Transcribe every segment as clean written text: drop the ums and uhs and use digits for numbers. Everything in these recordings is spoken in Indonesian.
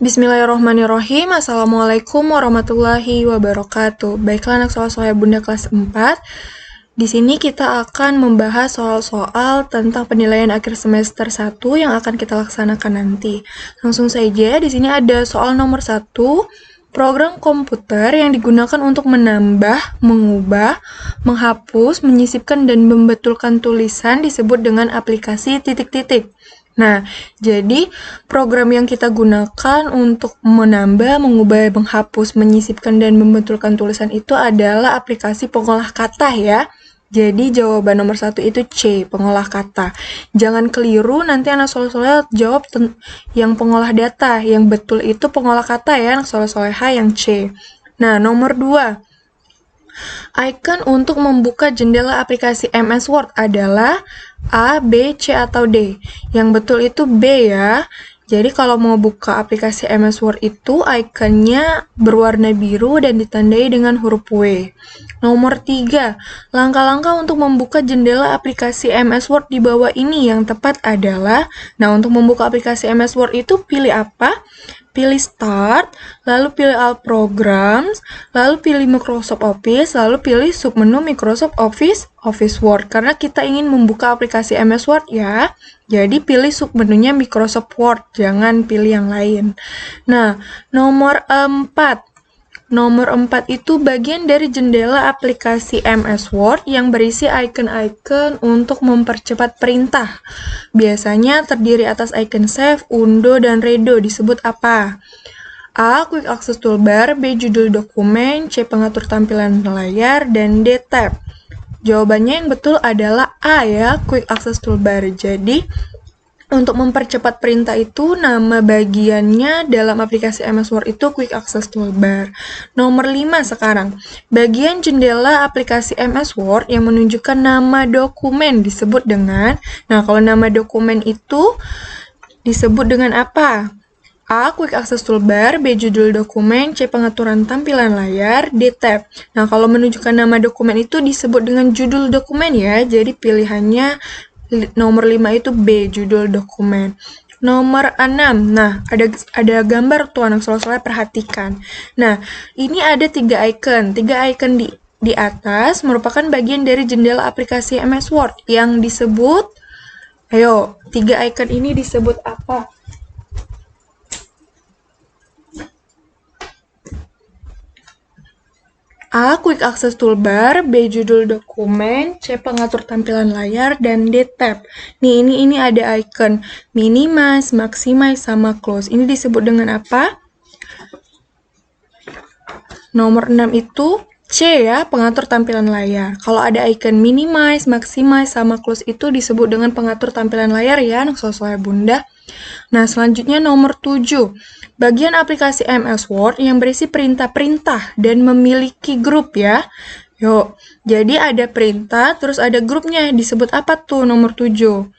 Bismillahirrahmanirrahim. Assalamualaikum warahmatullahi wabarakatuh. Baiklah anak soleh-soleh Bunda kelas 4. Di sini kita akan membahas soal-soal tentang penilaian akhir semester 1 yang akan kita laksanakan nanti. Langsung saja, di sini ada soal nomor 1. Program komputer yang digunakan untuk menambah, mengubah, menghapus, menyisipkan, dan membetulkan tulisan disebut dengan aplikasi titik-titik. Nah, jadi program yang kita gunakan untuk menambah, mengubah, menghapus, menyisipkan, dan membetulkan tulisan itu adalah aplikasi pengolah kata ya. Jadi jawaban nomor 1 itu C, pengolah kata. Jangan keliru, nanti anak soleh-soleh jawab yang pengolah data. Yang betul itu pengolah kata ya, anak soleh-soleha yang C. Nah, nomor 2. Icon untuk membuka jendela aplikasi MS Word adalah A, B, C, atau D. Yang betul itu B ya. Jadi kalau mau buka aplikasi MS Word itu ikonnya berwarna biru dan ditandai dengan huruf W. Nomor 3. Langkah-langkah untuk membuka jendela aplikasi MS Word di bawah ini yang tepat adalah, nah untuk membuka aplikasi MS Word itu pilih apa? Pilih Start, lalu pilih All Programs, lalu pilih Microsoft Office, lalu pilih submenu Microsoft Office Word. Karena kita ingin membuka aplikasi MS Word ya, jadi pilih submenunya Microsoft Word, jangan pilih yang lain. Nah, nomor 4. Nomor 4 itu bagian dari jendela aplikasi MS Word yang berisi icon-icon untuk mempercepat perintah. Biasanya terdiri atas icon Save, Undo, dan Redo. Disebut apa? A. Quick Access Toolbar, B. Judul dokumen, C. Pengatur tampilan layar, dan D. Tab. Jawabannya yang betul adalah A ya, Quick Access Toolbar. Jadi, untuk mempercepat perintah itu, nama bagiannya dalam aplikasi MS Word itu Quick Access Toolbar. Nomor 5 sekarang. Bagian jendela aplikasi MS Word yang menunjukkan nama dokumen disebut dengan, nah kalau nama dokumen itu disebut dengan apa? A. Quick Access Toolbar, B. Judul dokumen, C. Pengaturan tampilan layar, D. Tab. Nah kalau menunjukkan nama dokumen itu disebut dengan judul dokumen ya, jadi pilihannya nomor 5 itu B, judul dokumen. Nomor 6, nah ada gambar tuh anak soleh-soleh perhatikan. Nah, ini ada 3 icon. 3 icon di atas merupakan bagian dari jendela aplikasi MS Word yang disebut, ayo, 3 icon ini disebut apa? A. Quick Access Toolbar, B. Judul dokumen, C. Pengatur tampilan layar, dan D. Tab. Nih, ini ada icon minimize, maximize, sama close. Ini disebut dengan apa? Nomor 6 itu C ya, pengatur tampilan layar. Kalau ada icon minimize, maximize, sama close itu disebut dengan pengatur tampilan layar ya, anak soleh Bunda. Nah, selanjutnya nomor 7. Bagian aplikasi MS Word yang berisi perintah-perintah dan memiliki grup ya. Yuk, jadi ada perintah, terus ada grupnya. Disebut apa tuh nomor 7?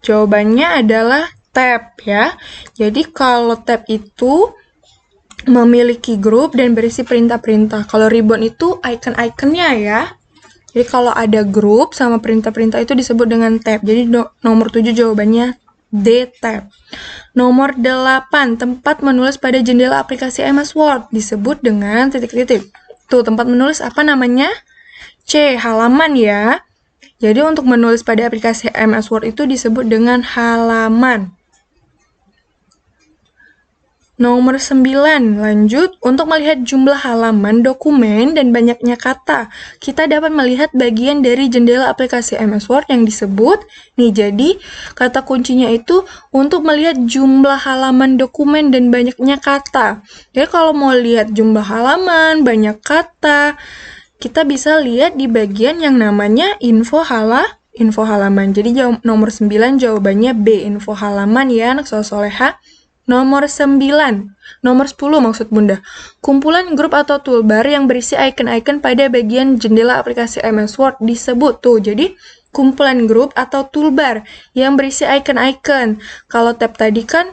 Jawabannya adalah tab ya. Jadi kalau tab itu memiliki grup dan berisi perintah-perintah. Kalau ribbon itu icon-iconnya ya. Jadi kalau ada grup sama perintah-perintah itu disebut dengan tab. Jadi nomor 7 jawabannya D. Tab. Nomor 8. Tempat menulis pada jendela aplikasi MS Word disebut dengan titik-titik. Tuh, tempat menulis apa namanya? C. Halaman ya. Jadi untuk menulis pada aplikasi MS Word itu disebut dengan halaman. Nomor 9, lanjut. Untuk melihat jumlah halaman, dokumen, dan banyaknya kata, kita dapat melihat bagian dari jendela aplikasi MS Word yang disebut, nih jadi kata kuncinya itu untuk melihat jumlah halaman dokumen dan banyaknya kata. Jadi kalau mau lihat jumlah halaman, banyak kata, kita bisa lihat di bagian yang namanya info halaman. Jadi nomor 9 jawabannya B, info halaman ya anak soleh-soleha. Nomor 9, nomor 10 maksud Bunda. Kumpulan grup atau toolbar yang berisi icon-icon pada bagian jendela aplikasi MS Word disebut tuh. Jadi kumpulan grup atau toolbar yang berisi icon-icon. Kalau tab tadi kan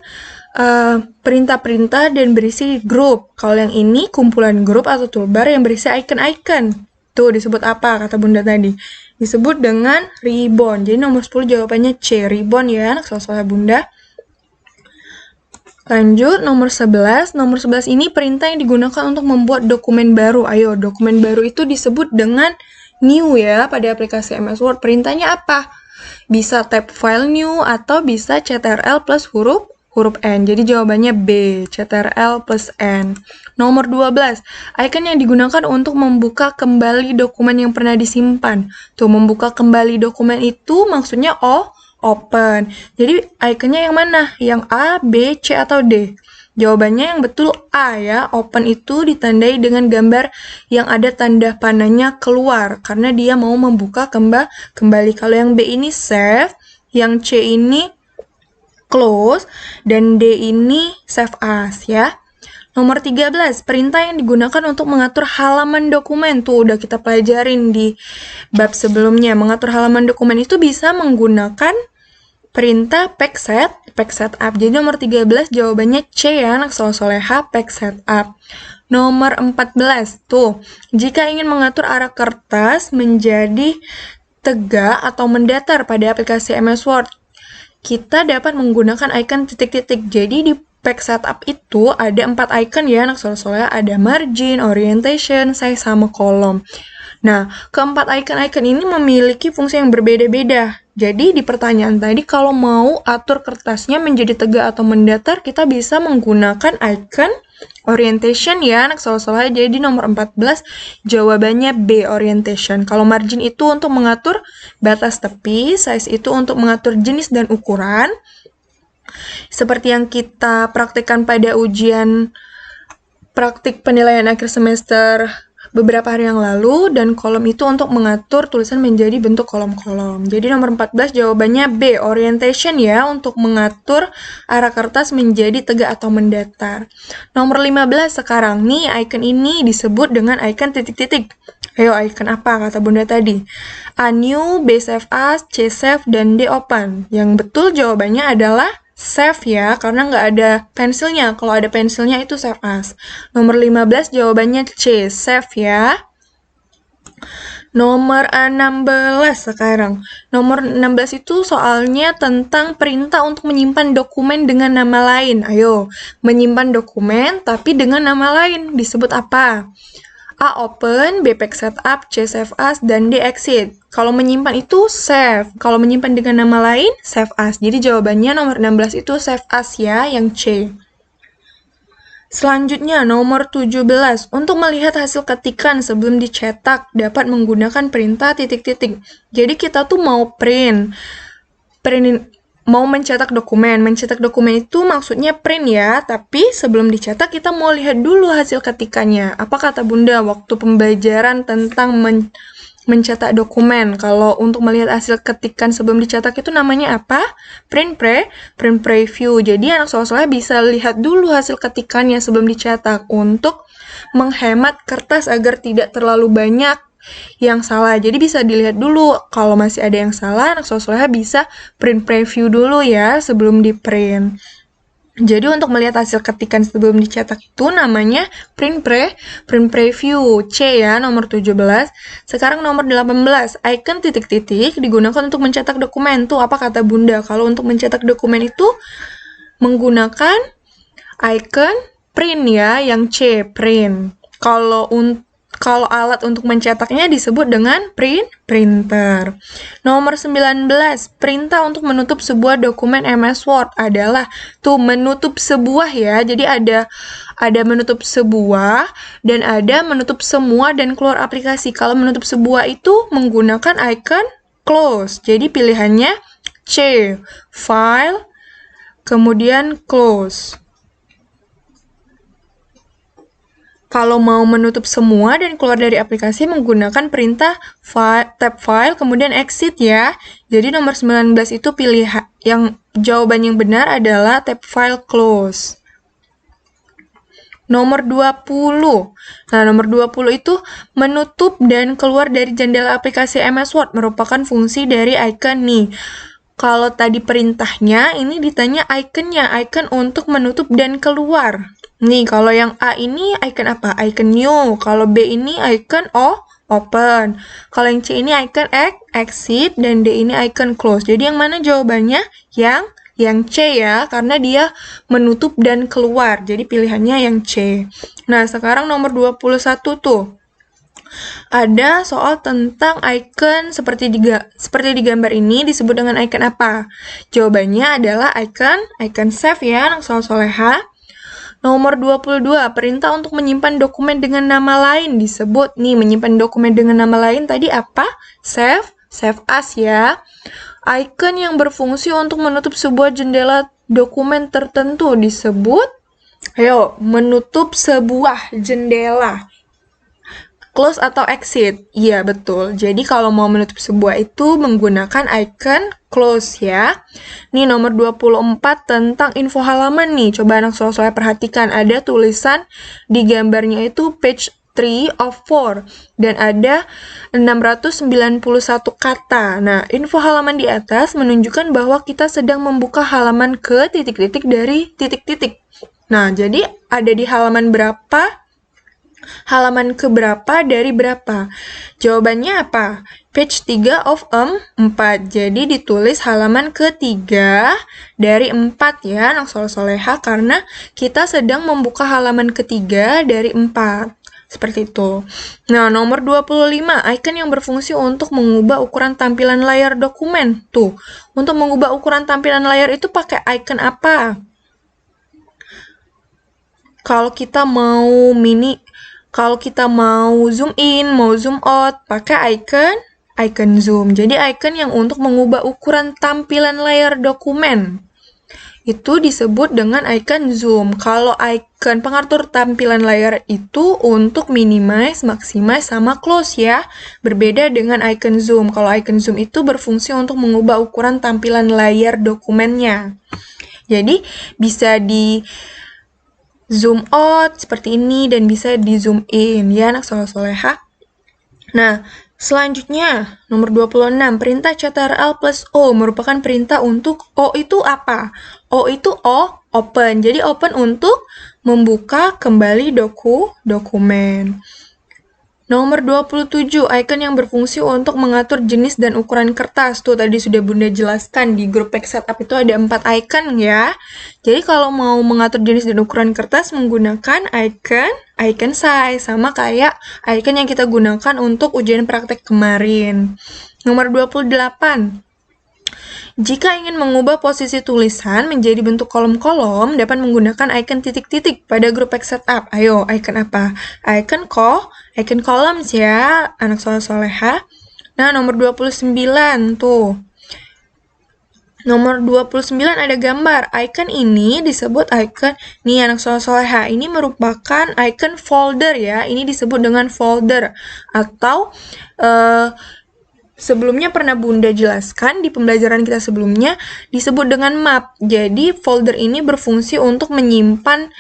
perintah-perintah dan berisi grup. Kalau yang ini kumpulan grup atau toolbar yang berisi icon-icon. Tuh disebut apa kata Bunda tadi? Disebut dengan ribbon. Jadi nomor 10 jawabannya C, ribbon ya anak soleh Bunda. Lanjut, nomor 11. Nomor 11 ini perintah yang digunakan untuk membuat dokumen baru. Ayo, dokumen baru itu disebut dengan new ya pada aplikasi MS Word. Perintahnya apa? Bisa tab file new atau bisa ctrl plus huruf N. Jadi jawabannya B, ctrl plus N. Nomor 12. Icon yang digunakan untuk membuka kembali dokumen yang pernah disimpan. Tuh, membuka kembali dokumen itu maksudnya open. Jadi ikonnya yang mana? Yang A, B, C, atau D? Jawabannya yang betul A ya. Open itu ditandai dengan gambar yang ada tanda panahnya keluar. Karena dia mau membuka kembali. Kalau yang B ini save, yang C ini close, dan D ini save as ya. Nomor 13, perintah yang digunakan untuk mengatur halaman dokumen. Tuh udah kita pelajarin di bab sebelumnya. Mengatur halaman dokumen itu bisa menggunakan perintah pack setup. Jadi nomor 13 jawabannya C ya, anak soleha pack setup. Nomor 14, tuh, jika ingin mengatur arah kertas menjadi tegak atau mendatar pada aplikasi MS Word, kita dapat menggunakan icon titik-titik. Jadi di pack setup itu ada 4 icon ya, anak soleha, ada margin, orientation, size, sama kolom. Nah, keempat icon-icon ini memiliki fungsi yang berbeda-beda. Jadi, di pertanyaan tadi, kalau mau atur kertasnya menjadi tegak atau mendatar, kita bisa menggunakan icon orientation ya, anak soal-soal. Jadi, nomor 14, jawabannya B, orientation. Kalau margin itu untuk mengatur batas tepi, size itu untuk mengatur jenis dan ukuran. Seperti yang kita praktikkan pada ujian praktik penilaian akhir semester beberapa hari yang lalu, dan kolom itu untuk mengatur tulisan menjadi bentuk kolom-kolom. Jadi nomor 14 jawabannya B, orientation ya, untuk mengatur arah kertas menjadi tegak atau mendatar. Nomor 15 sekarang nih, icon ini disebut dengan icon titik-titik. Ayo, icon apa kata Bunda tadi? A new, B save as, C save, dan D open. Yang betul jawabannya adalah save ya, karena nggak ada pensilnya. Kalau ada pensilnya itu save as. Nomor 15 jawabannya C, save ya. Nomor 16 sekarang. Nomor 16 itu soalnya tentang perintah untuk menyimpan dokumen dengan nama lain. Ayo, menyimpan dokumen tapi dengan nama lain. Disebut apa? A open, B pack setup, C save as, dan D exit. Kalau menyimpan itu save. Kalau menyimpan dengan nama lain, save as. Jadi jawabannya nomor 16 itu save as ya, yang C. Selanjutnya, nomor 17. Untuk melihat hasil ketikan sebelum dicetak, dapat menggunakan perintah titik-titik. Jadi kita tuh mau mau mencetak dokumen. Mencetak dokumen itu maksudnya print ya, tapi sebelum dicetak kita mau lihat dulu hasil ketikannya. Apa kata Bunda waktu pembelajaran tentang mencetak dokumen? Kalau untuk melihat hasil ketikan sebelum dicetak itu namanya apa? Print preview. Jadi anak soal-soalnya bisa lihat dulu hasil ketikannya sebelum dicetak untuk menghemat kertas agar tidak terlalu banyak yang salah. Jadi bisa dilihat dulu. Kalau masih ada yang salah, anak soal-soalnya bisa print preview dulu ya sebelum di print. Jadi untuk melihat hasil ketikan sebelum dicetak itu namanya print preview. C ya, nomor 17. Sekarang nomor 18. Icon titik-titik digunakan untuk mencetak dokumen. Tuh apa kata Bunda? Kalau untuk mencetak dokumen itu menggunakan icon print ya, yang C, print. Kalau alat untuk mencetaknya disebut dengan printer. Nomor 19, perintah untuk menutup sebuah dokumen MS Word adalah tuh menutup sebuah ya. Jadi ada menutup sebuah dan ada menutup semua dan keluar aplikasi. Kalau menutup sebuah itu menggunakan icon close. Jadi pilihannya C, file, kemudian close. Kalau mau menutup semua dan keluar dari aplikasi menggunakan perintah tab file kemudian exit ya. Jadi nomor 19 itu pilihan yang jawaban yang benar adalah tab file close. Nomor 20. Nah, nomor 20 itu menutup dan keluar dari jendela aplikasi MS Word merupakan fungsi dari icon nih. Kalau tadi perintahnya, ini ditanya iconnya, icon untuk menutup dan keluar. Nih, kalau yang A ini icon apa? Icon new. Kalau B ini icon open. Kalau yang C ini icon exit dan D ini icon close. Jadi yang mana jawabannya? Yang Yang C ya, karena dia menutup dan keluar. Jadi pilihannya yang C. Nah, sekarang nomor 21 tuh. Ada soal tentang icon seperti di gambar ini disebut dengan icon apa? Jawabannya adalah icon save ya, anak soleha. Nomor 22, perintah untuk menyimpan dokumen dengan nama lain disebut. Nih, menyimpan dokumen dengan nama lain tadi apa? Save as ya. Icon yang berfungsi untuk menutup sebuah jendela dokumen tertentu disebut, ayo, menutup sebuah jendela. Close atau exit? Iya, betul. Jadi kalau mau menutup sebuah itu menggunakan icon close ya. Nih nomor 24 tentang info halaman nih. Coba anak soal-soal perhatikan. Ada tulisan di gambarnya itu page 3 of 4. Dan ada 691 kata. Nah, info halaman di atas menunjukkan bahwa kita sedang membuka halaman ke titik-titik dari titik-titik. Nah, jadi ada di halaman berapa? Halaman keberapa dari berapa? Jawabannya apa? Page 3 of 4. Jadi ditulis halaman ketiga dari 4 ya, anak soleha, karena kita sedang membuka halaman ketiga dari 4. Seperti itu. Nah, nomor 25, icon yang berfungsi untuk mengubah ukuran tampilan layar dokumen. Tuh, untuk mengubah ukuran tampilan layar itu pakai icon apa? Kalau kita mau zoom in, mau zoom out, pakai icon zoom. Jadi icon yang untuk mengubah ukuran tampilan layar dokumen itu disebut dengan icon zoom. Kalau icon pengatur tampilan layar itu untuk minimize, maximize, sama close ya. Berbeda dengan icon zoom. Kalau icon zoom itu berfungsi untuk mengubah ukuran tampilan layar dokumennya. Jadi bisa di zoom out seperti ini dan bisa di zoom in ya, anak soleha. Nah, selanjutnya nomor 26, perintah Ctrl plus O merupakan perintah untuk O itu apa? O itu open. Jadi open untuk membuka kembali dokumen. Nomor 27, icon yang berfungsi untuk mengatur jenis dan ukuran kertas. Tuh, tadi sudah Bunda jelaskan di grup Pack Setup itu ada 4 icon ya. Jadi kalau mau mengatur jenis dan ukuran kertas menggunakan icon size. Sama kayak icon yang kita gunakan untuk ujian praktek kemarin. Nomor 28, jika ingin mengubah posisi tulisan menjadi bentuk kolom-kolom, dapat menggunakan icon titik-titik pada grup Pack Setup. Ayo, icon apa? Icon columns ya, anak soleha. Nah, nomor 29 tuh. Nomor 29 ada gambar. Icon ini disebut icon, nih anak soleha, ini merupakan icon folder ya. Ini disebut dengan folder atau sebelumnya pernah Bunda jelaskan di pembelajaran kita sebelumnya disebut dengan map. Jadi folder ini berfungsi untuk menyimpan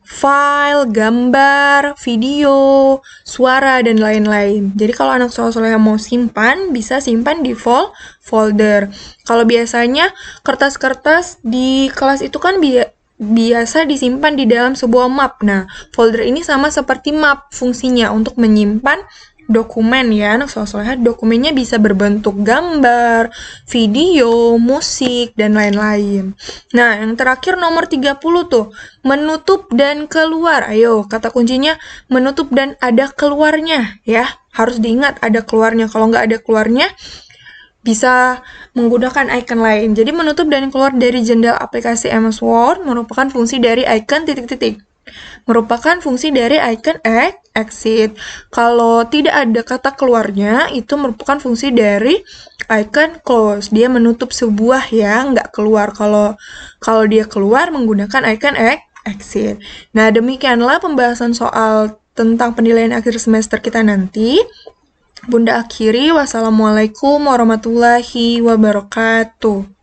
file, gambar, video, suara, dan lain-lain. Jadi kalau anak soleha mau simpan, bisa simpan di folder. Kalau biasanya kertas-kertas di kelas itu kan biasa disimpan di dalam sebuah map. Nah, folder ini sama seperti map fungsinya untuk menyimpan dokumen ya, anak soleha. Dokumennya bisa berbentuk gambar, video, musik, dan lain-lain. Nah, yang terakhir nomor 30 tuh, menutup dan keluar. Ayo, kata kuncinya menutup dan ada keluarnya ya. Harus diingat ada keluarnya. Kalau nggak ada keluarnya, bisa menggunakan icon lain. Jadi menutup dan keluar dari jendela aplikasi MS Word merupakan fungsi dari icon titik-titik. Merupakan fungsi dari icon exit. Kalau tidak ada kata keluarnya, itu merupakan fungsi dari icon close. Dia menutup sebuah ya, nggak keluar. Kalau dia keluar menggunakan icon exit. Nah, demikianlah pembahasan soal tentang penilaian akhir semester kita nanti. Bunda akhiri, wassalamualaikum warahmatullahi wabarakatuh.